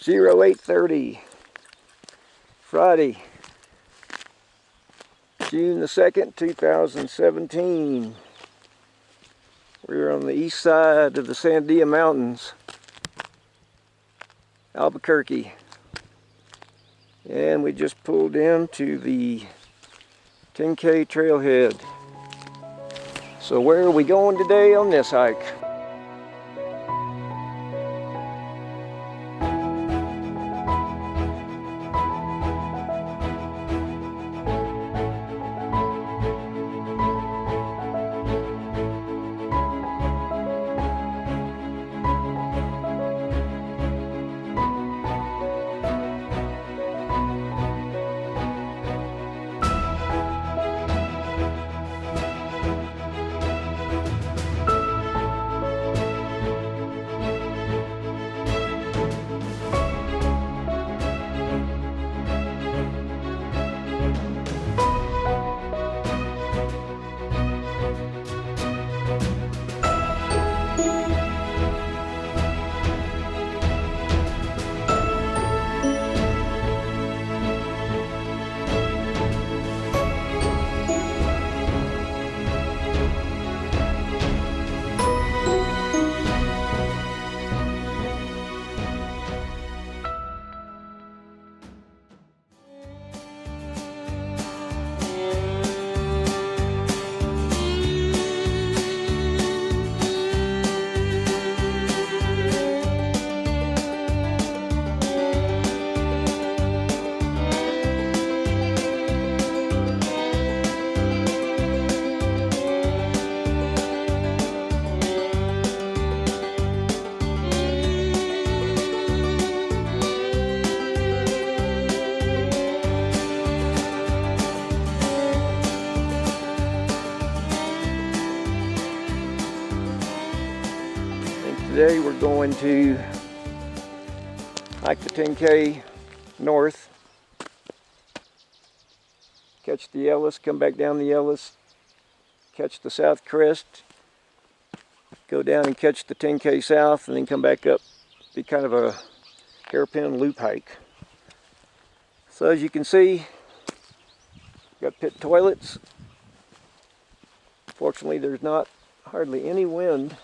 08:30, Friday, June the 2nd, 2017. We're on the east side of the Sandia Mountains, Albuquerque. And we just pulled into the 10K trailhead. So where are we going today on this hike? Today we're going to hike the 10K north, catch the Ellis, come back down the Ellis, catch the South Crest, go down and catch the 10K south, and then come back up. Be kind of a hairpin loop hike. So as you can see, got pit toilets. Fortunately, there's not hardly any wind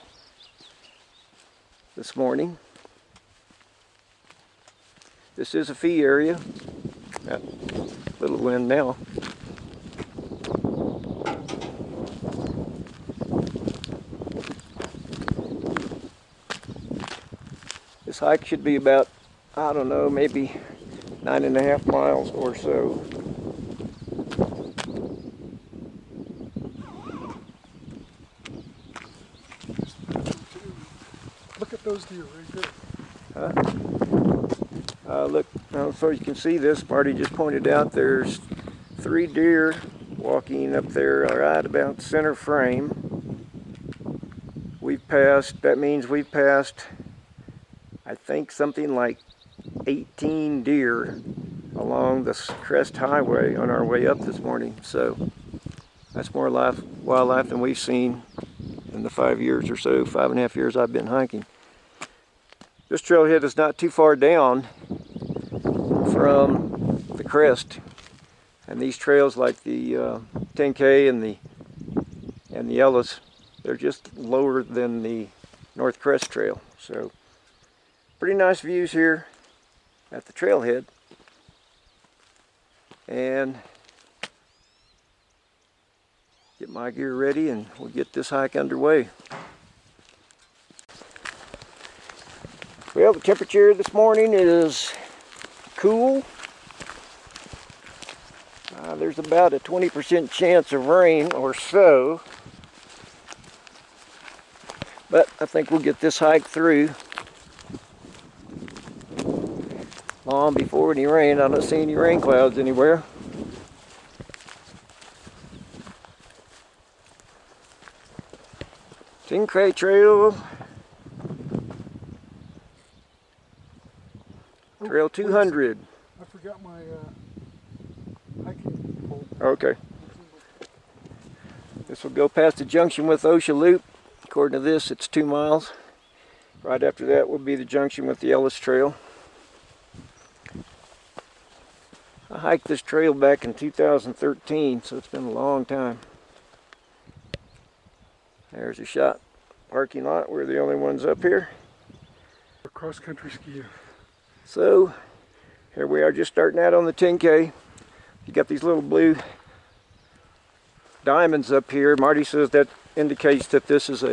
this morning. This is a fee area. Got a little wind now. This hike should be about, I don't know, maybe 9.5 miles or so. Look at those deer right there. Look, I don't know if you can see this. Marty just pointed out there's 3 deer walking up there right about center frame. That means we've passed, I think, something like 18 deer along the Crest highway on our way up this morning. So that's more wildlife than we've seen in the 5 years or so, 5.5 years I've been hiking. This trailhead is not too far down from the Crest, and these trails like the 10K and the Ellis, they're just lower than the North Crest Trail. So pretty nice views here at the trailhead. And get my gear ready and we'll get this hike underway. Well, the temperature this morning is cool. There's about a 20% chance of rain or so, but I think we'll get this hike through long before any rain. I don't see any rain clouds anywhere. Crest Trail, Trail 200. I forgot my hiking pole. Okay. This will go past the junction with Osha Loop. According to this, it's 2 miles. Right after that will be the junction with the Ellis Trail. I hiked this trail back in 2013, so it's been a long time. There's a shot. Parking lot, we're the only ones up here. Cross-country skiing. So, here we are just starting out on the 10K. You got these little blue diamonds up here. Marty says that indicates that this is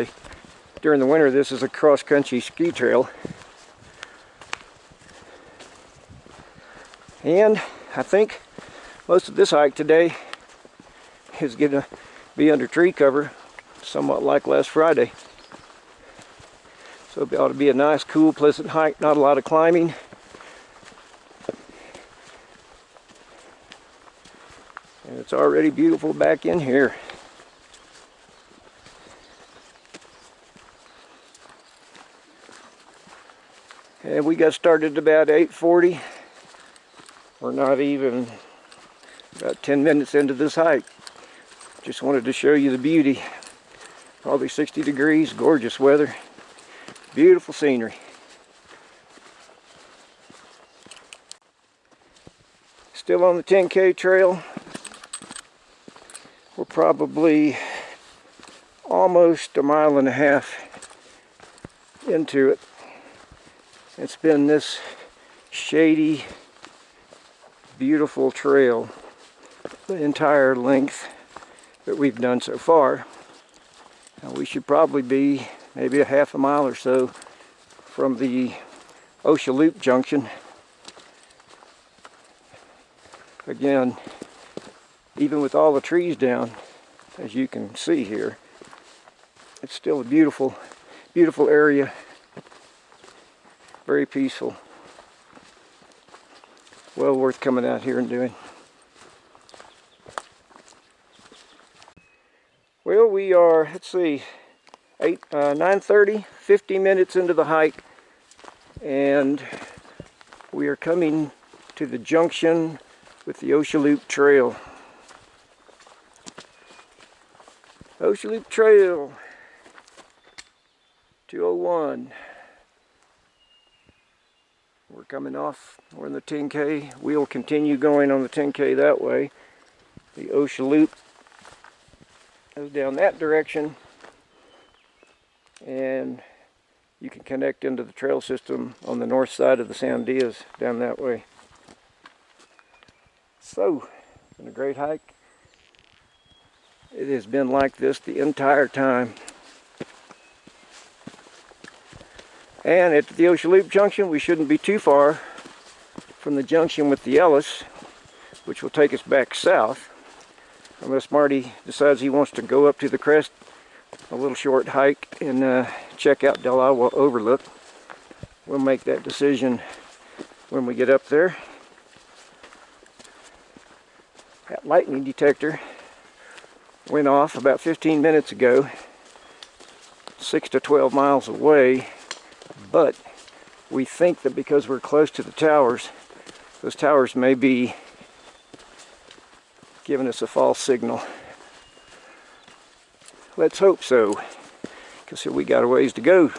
during the winter, this is a cross-country ski trail. And I think most of this hike today is going to be under tree cover, somewhat like last Friday. So it ought to be a nice, cool, pleasant hike, not a lot of climbing. And it's already beautiful back in here. And we got started about 8:40. We're not even about 10 minutes into this hike. Just wanted to show you the beauty. Probably 60 degrees, gorgeous weather. Beautiful scenery. Still on the 10K trail. We're probably almost a mile and a half into it. It's been this shady, beautiful trail the entire length that we've done so far. Now we should probably be maybe a half a mile or so from the OSHA Loop Junction. Again, even with all the trees down, as you can see here, it's still a beautiful, beautiful area. Very peaceful. Well worth coming out here and doing. Well, we are, let's see, 9:30, 50 minutes into the hike, and we are coming to the junction with the OSHA Loop Trail. OSHA Loop Trail 201. We're coming off, we're in the 10K. We'll continue going on the 10K that way. The OSHA Loop goes down that direction, and you can connect into the trail system on the north side of the Sandias down that way. So, it's been a great hike. It has been like this the entire time. And at the OSHA Loop Junction, we shouldn't be too far from the junction with the Ellis, which will take us back south, unless Marty decides he wants to go up to the Crest, a little short hike, and check out Del Agua Overlook. We'll make that decision when we get up there. That lightning detector went off about 15 minutes ago, 6 to 12 miles away, but we think that because we're close to the towers, those towers may be giving us a false signal. Let's hope so, because we got a ways to go.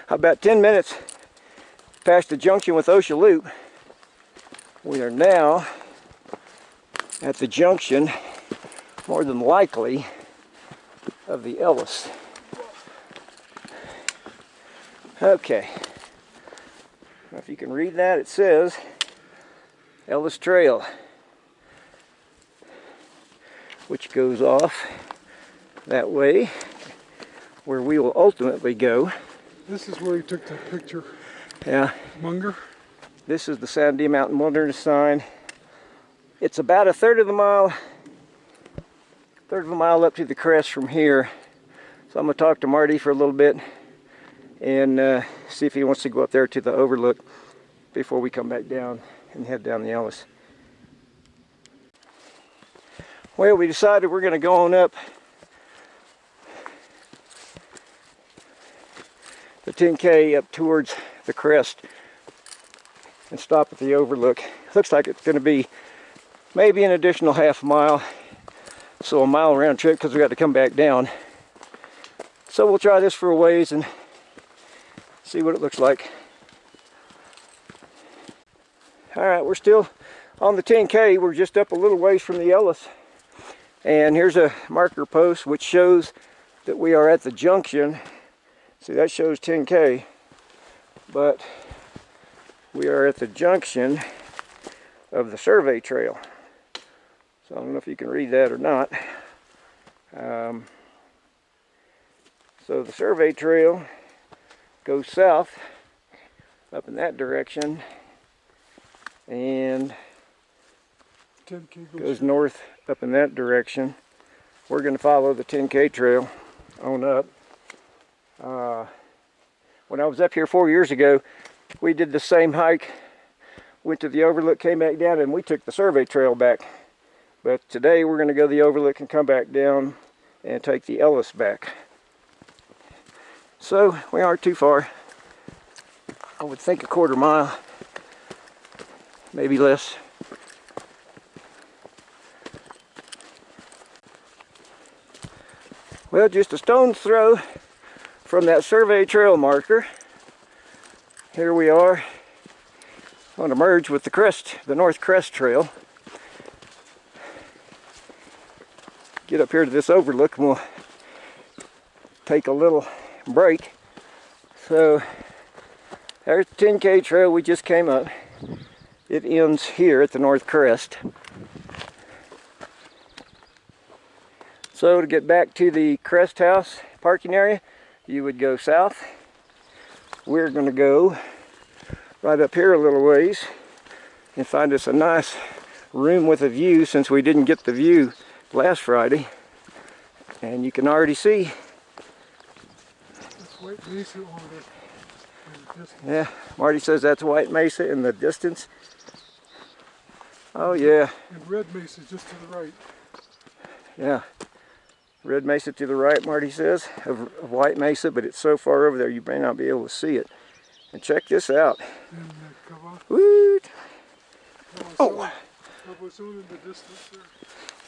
About 10 minutes past the junction with OSHA Loop, we are now at the junction, more than likely, of the Ellis. Okay. Now if you can read that, it says Ellis Trail, which goes off that way, where we will ultimately go. This is where you took the picture. Yeah. Munger. This is the Sandia Mountain Wilderness sign. It's about a third of a mile up to the crest from here. So I'm going to talk to Marty for a little bit and see if he wants to go up there to the overlook before we come back down and head down the Ellis. Well, we decided we're going to go on up the 10K up towards the crest and stop at the overlook. Looks like it's going to be maybe an additional half a mile, so a mile round trip because we got to come back down. So we'll try this for a ways and see what it looks like. All right, we're still on the 10K. We're just up a little ways from the Ellis. And here's a marker post which shows that we are at the junction. See, that shows 10K. But we are at the junction of the survey trail. So I don't know if you can read that or not. So the survey trail goes south up in that direction and 10K goes north up in that direction. We're going to follow the 10K trail on up. When I was up here 4 years ago, we did the same hike, went to the overlook, came back down, and we took the survey trail back. But today we're going to go the overlook and come back down and take the Ellis back. So we aren't too far. I would think a quarter mile, maybe less. Well, just a stone's throw from that survey trail marker. Here we are on a merge with the Crest, the North Crest Trail. Get up here to this overlook and we'll take a little break. So there's the 10K trail we just came up. It ends here at the North Crest. So to get back to the Crest House parking area, you would go south. We're going to go right up here a little ways and find us a nice room with a view, since we didn't get the view last Friday. And you can already see. That's White Mesa over there in the distance. Yeah, Marty says that's White Mesa in the distance. Oh yeah. And Red Mesa just to the right. Yeah. Red Mesa to the right, Marty says, of White Mesa, but it's so far over there you may not be able to see it. And check this out. And Woo! oh! In the distance there.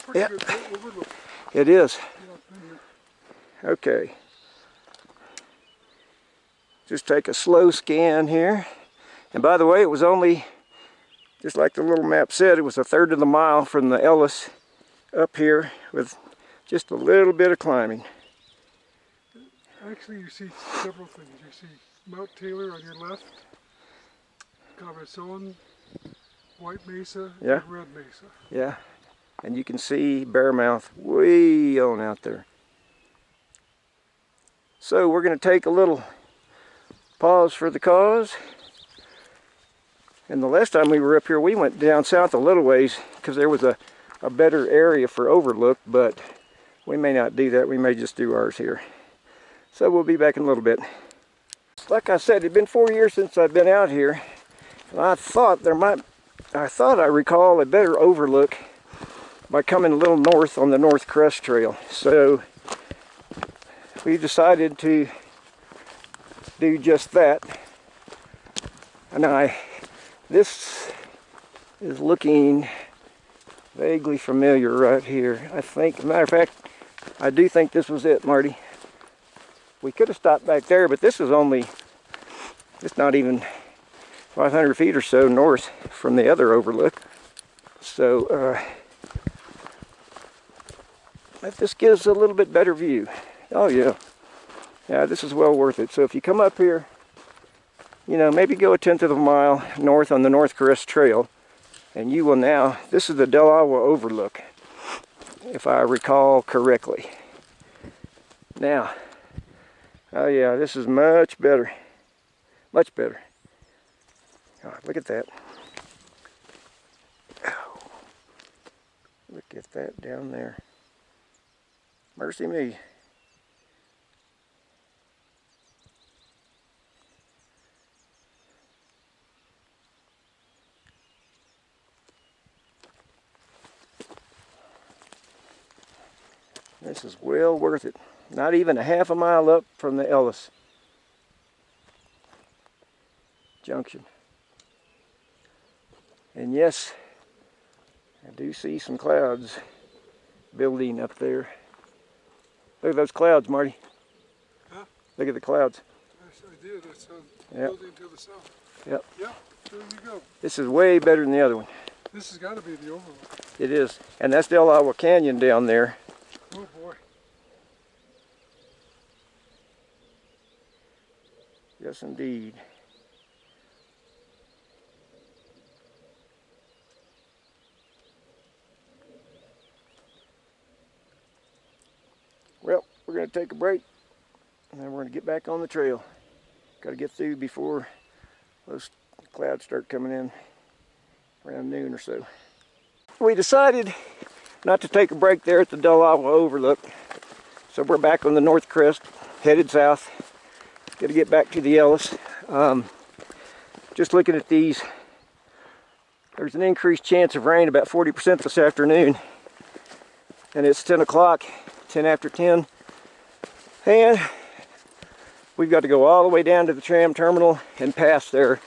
Pretty Yeah. good overlook. It is. Yeah, I've been here. Okay. Just take a slow scan here. And by the way, it was only, just like the little map said, it was a third of the mile from the Ellis up here with just a little bit of climbing. Actually, you see several things. You see Mount Taylor on your left, Cabezon, White Mesa, Yeah. and Red Mesa. Yeah. And you can see Bearmouth way on out there. So we're going to take a little pause for the cause. And the last time we were up here, we went down south a little ways because there was a better area for overlook, but we may not do that. We may just do ours here. So we'll be back in a little bit. Like I said, it's been 4 years since I've been out here. And I thought I recall a better overlook by coming a little north on the North Crest Trail. So we decided to do just that. And this is looking vaguely familiar right here. I think, matter of fact, I do think this was it, Marty. We could have stopped back there, but this is only, it's not even 500 feet or so north from the other overlook. So this gives a little bit better view. Oh yeah. Yeah, this is well worth it. So if you come up here, you know, maybe go a 1/10 of a mile north on the North Crest Trail, and you will now, this is the Del Agua overlook, if I recall correctly. Now, oh yeah, this is much better. Much better. God, look at that. Oh, look at that down there. Mercy me. This is well worth it. Not even a half a mile up from the Ellis Junction. And yes, I do see some clouds building up there. Look at those clouds, Marty. Huh? Look at the clouds. Yes, I did. did. That's a Yep. building to the south. Yep. Yep, there you go. This is way better than the other one. This has got to be the overlook. It is. And that's Del Agua Canyon down there. Oh boy. Yes, indeed. Well, we're going to take a break, and then we're going to get back on the trail. Got to get through before those clouds start coming in around noon or so. We decided not to take a break there at the Del Agua Overlook, so we're back on the North Crest, headed south. Got to get back to the Ellis. Just looking at these, there's an increased chance of rain, about 40% this afternoon, and it's 10 o'clock. 10 after 10, and we've got to go all the way down to the tram terminal and pass there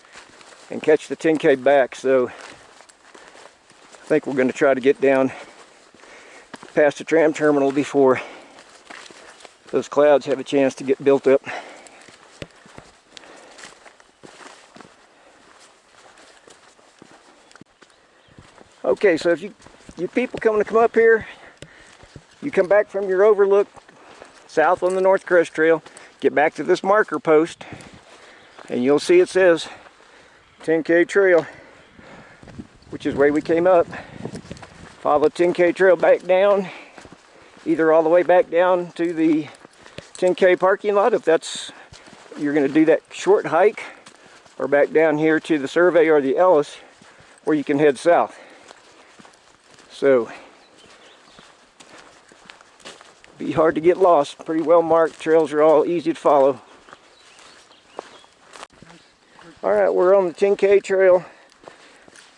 and catch the 10K back. So I think we're going to try to get down past the tram terminal before those clouds have a chance to get built up. Okay, so if you people come up here, you come back from your overlook south on the North Crest Trail, get back to this marker post, and you'll see it says 10K Trail, which is where we came up. Follow the 10K Trail back down, either all the way back down to the 10K parking lot, if that's, you're going to do that short hike, or back down here to the Survey or the Ellis, where you can head south. So, be hard to get lost. Pretty well marked. Trails are all easy to follow. Alright, we're on the 10K trail,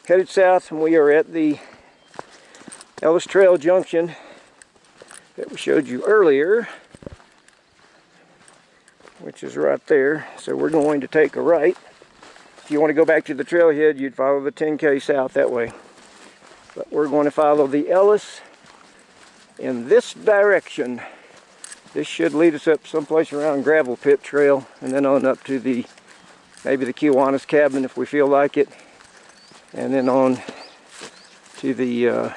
headed south, and we are at the Ellis Trail Junction that we showed you earlier, which is right there. So we're going to take a right. If you want to go back to the trailhead, you'd follow the 10K south that way. But we're going to follow the Ellis in this direction. This should lead us up someplace around Gravel Pit Trail, and then on up to the maybe the Kiwanis cabin if we feel like it, and then on to the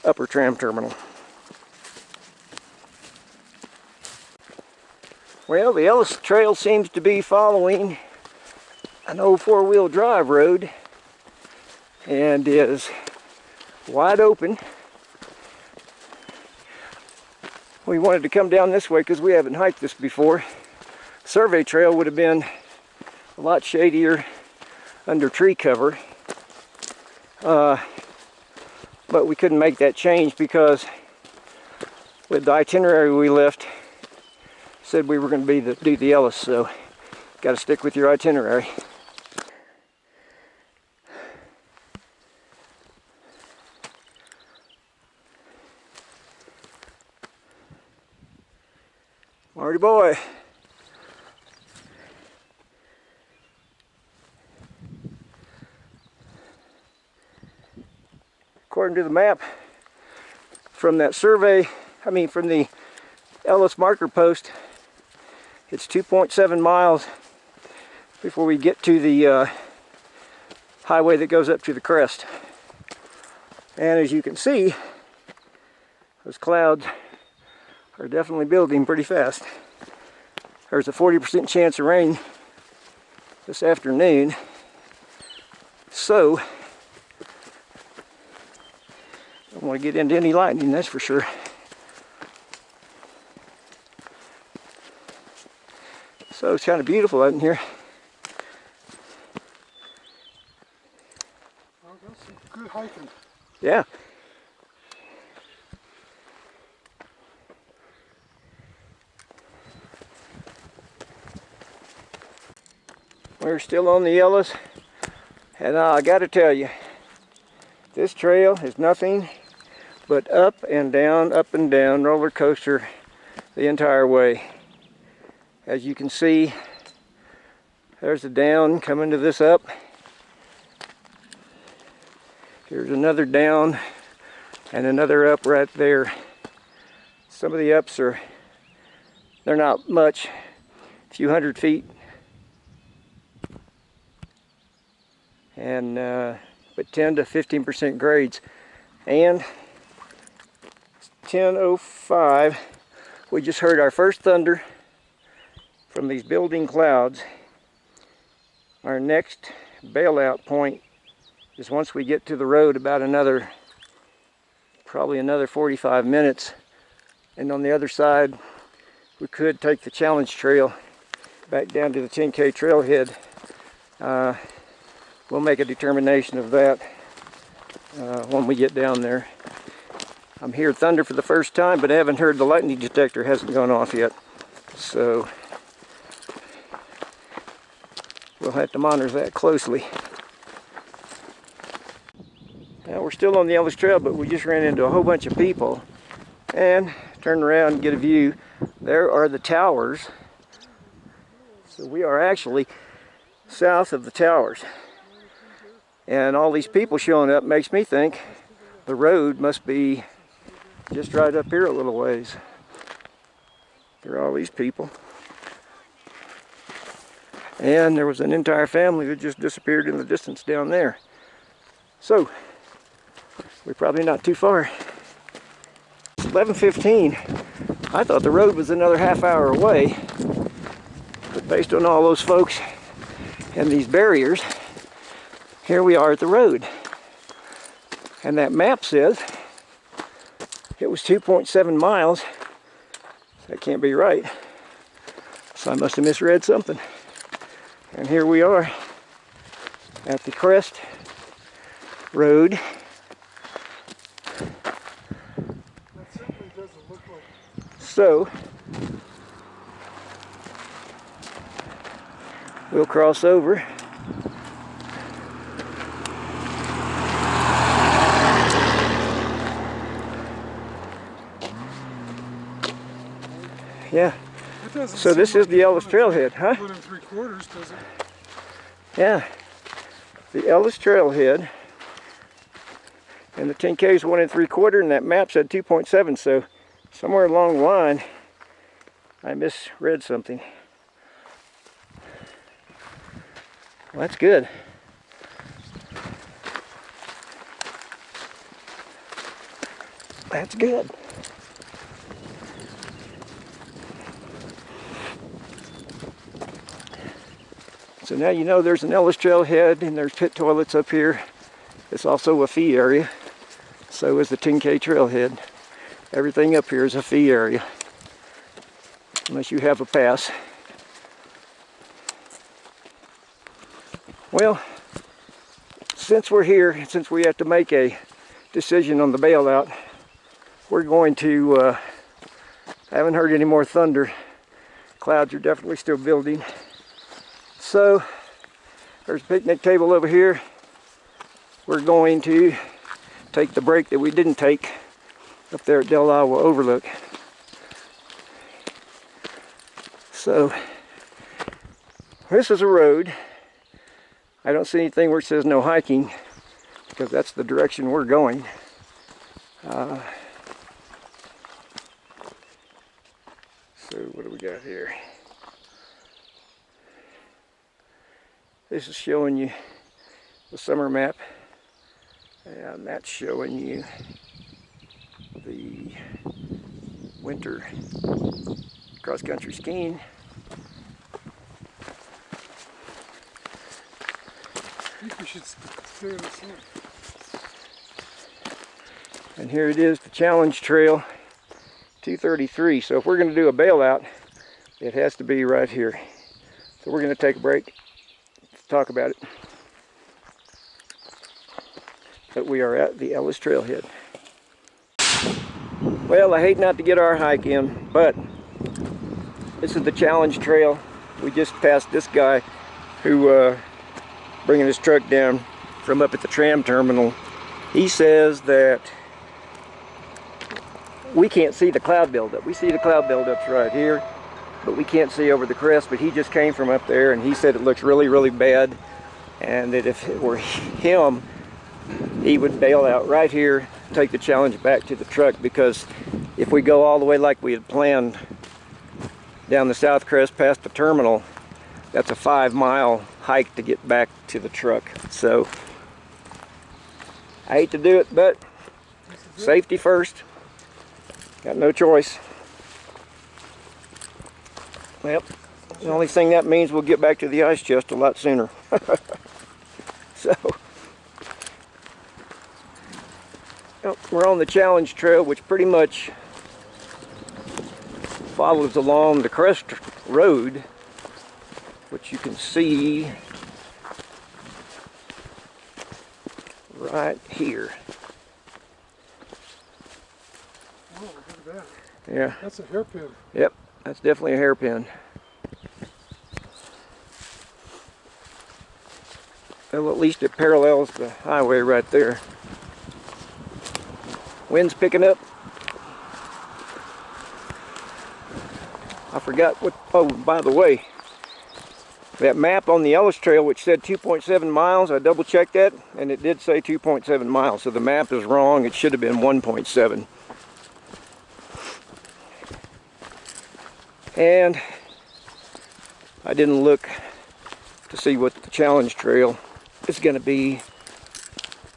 upper tram terminal. Well, the Ellis Trail seems to be following an old four-wheel drive road and is wide open. We wanted to come down this way because we haven't hiked this before. Survey trail would have been a lot shadier under tree cover, but we couldn't make that change because with the itinerary we left said we were going to do the Ellis, so got to stick with your itinerary. Marty boy. According to the map from that survey, from the Ellis marker post, it's 2.7 miles before we get to the highway that goes up to the crest. And as you can see, those clouds are definitely building pretty fast. There's a 40% chance of rain this afternoon, so don't want to get into any lightning, that's for sure. So it's kind of beautiful out in here. Well, that's some good hiking. Yeah. We're still on the Ellis, and I got to tell you, this trail is nothing but up and down, roller coaster the entire way. As you can see, there's a down coming to this up. Here's another down and another up right there. Some of the ups they're not much, a few hundred feet and but 10 to 15% grades. And it's 10:05. We just heard our first thunder from these building clouds. Our next bailout point is once we get to the road, about probably another 45 minutes. And on the other side, we could take the challenge trail back down to the 10K trailhead. We'll make a determination of that when we get down there. I'm hearing thunder for the first time, but I haven't heard the lightning detector hasn't gone off yet. So we'll have to monitor that closely. Now we're still on the Ellis Trail, but we just ran into a whole bunch of people and turned around and get a view. There are the towers. So we are actually south of the towers. And all these people showing up makes me think the road must be just right up here a little ways. There are all these people. And there was an entire family that just disappeared in the distance down there. So, we're probably not too far. It's 11:15. I thought the road was another half hour away. But based on all those folks and these barriers, here we are at the road. And that map says it was 2.7 miles. That can't be right. So I must have misread something. And here we are at the Crest Road. So we'll cross over. Yeah. So this is the Ellis Trailhead, huh? 1 3/4, does it? Yeah. The Ellis Trailhead. And the 10K is 1 3/4, and that map said 2.7. So somewhere along the line, I misread something. Well, that's good. That's good. So now you know there's an Ellis Trailhead, and there's pit toilets up here. It's also a fee area. So is the 10K trailhead. Everything up here is a fee area, unless you have a pass. Well, since we're here, since we have to make a decision on the bailout, we're going to, haven't heard any more thunder. Clouds are definitely still building. So, there's a picnic table over here. We're going to take the break that we didn't take up there at Del Agua Overlook. So, this is a road. I don't see anything where it says no hiking, because that's the direction we're going. So, what do we got here? This is showing you the summer map, and that's showing you the winter cross-country skiing. I think we should stay on the sun. And here it is, the challenge trail, 233. So if we're going to do a bailout, it has to be right here. So we're going to take a break to talk about it. But we are at the Ellis Trailhead. Well, I hate not to get our hike in, but this is the challenge trail. We just passed this guy who bringing his truck down from up at the tram terminal. He says that we can't see the cloud buildup. We see the cloud buildups right here, but we can't see over the crest. But he just came from up there, and he said it looks really, really bad, and that if it were him, he would bail out right here, take the challenge back to the truck, because if we go all the way like we had planned down the South Crest past the terminal, that's a 5-mile hike to get back to the truck. So I hate to do it, but safety first. Got no choice. Yep. The only thing that means we'll get back to the ice chest a lot sooner. So we're on the challenge trail, which pretty much follows along the Crest road, which you can see right here. Oh, look at that. Yeah. That's a hairpin. Yep, that's definitely a hairpin. Well, at least it parallels the highway right there. Wind's picking up. I forgot what, oh, by the way, that map on the Ellis Trail, which said 2.7 miles, I double checked that, and it did say 2.7 miles, so the map is wrong. It should have been 1.7. And I didn't look to see what the challenge trail is going to be,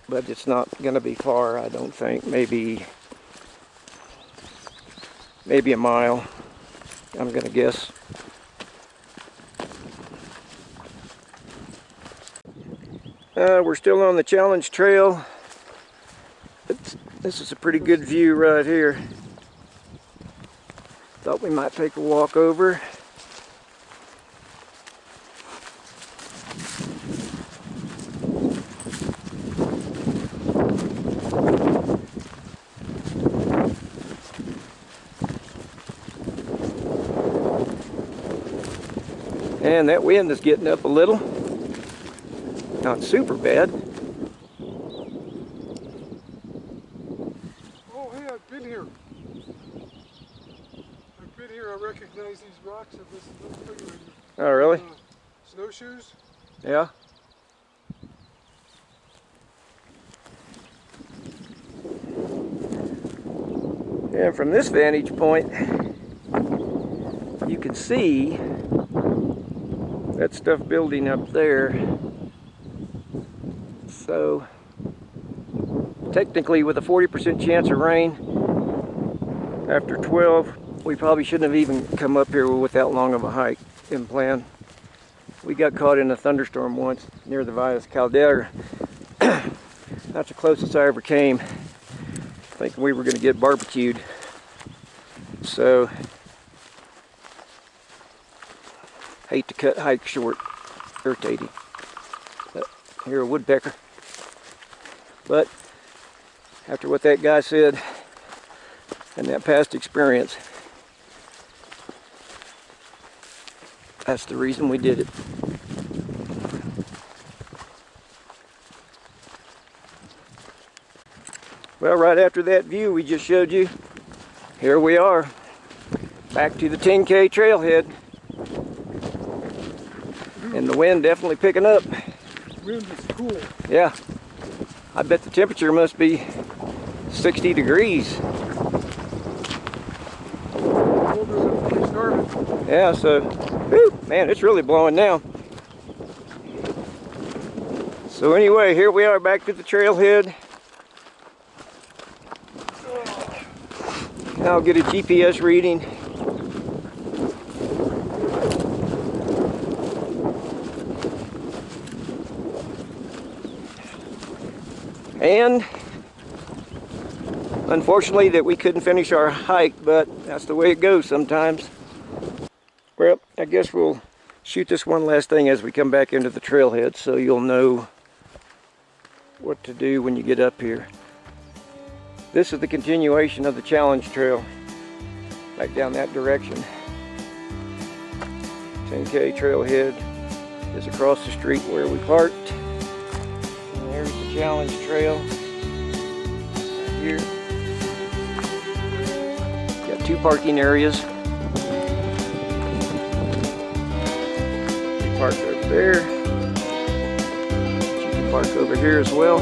but it's not going to be far, I don't think. Maybe a mile, I'm going to guess. We're still on the challenge trail. This is a pretty good view right here. Thought we might take a walk over. And that wind is getting up a little. Not super bad. Oh, hey, I've been here. I recognize these rocks of this little thing right here. Oh, really? Snowshoes? Yeah. And from this vantage point, you can see that stuff building up there. So, technically with a 40% chance of rain, after 12, we probably shouldn't have even come up here with that long of a hike in plan. We got caught in a thunderstorm once near the Valles Caldera. That's the closest I ever came, thinking we were going to get barbecued. So, hate to cut hikes short, irritating. Hear a woodpecker. But after what that guy said and that past experience, that's the reason we did it. Well, right after that view we just showed you, here we are, back to the 10K trailhead. And the wind definitely picking up. Wind is cool. Yeah. I bet the temperature must be 60 degrees. Colder than when we started. Yeah, so, whew, man, it's really blowing now. So anyway, here we are back to the trailhead. Now I'll get a GPS reading. And unfortunately that we couldn't finish our hike, but that's the way it goes sometimes. Well, I guess we'll shoot this one last thing as we come back into the trailhead so you'll know what to do when you get up here. This is the continuation of the challenge trail, back down that direction. 10K trailhead is across the street where we parked. And there's the challenge trail right here. Got two parking areas. You park over there. You can park over here as well.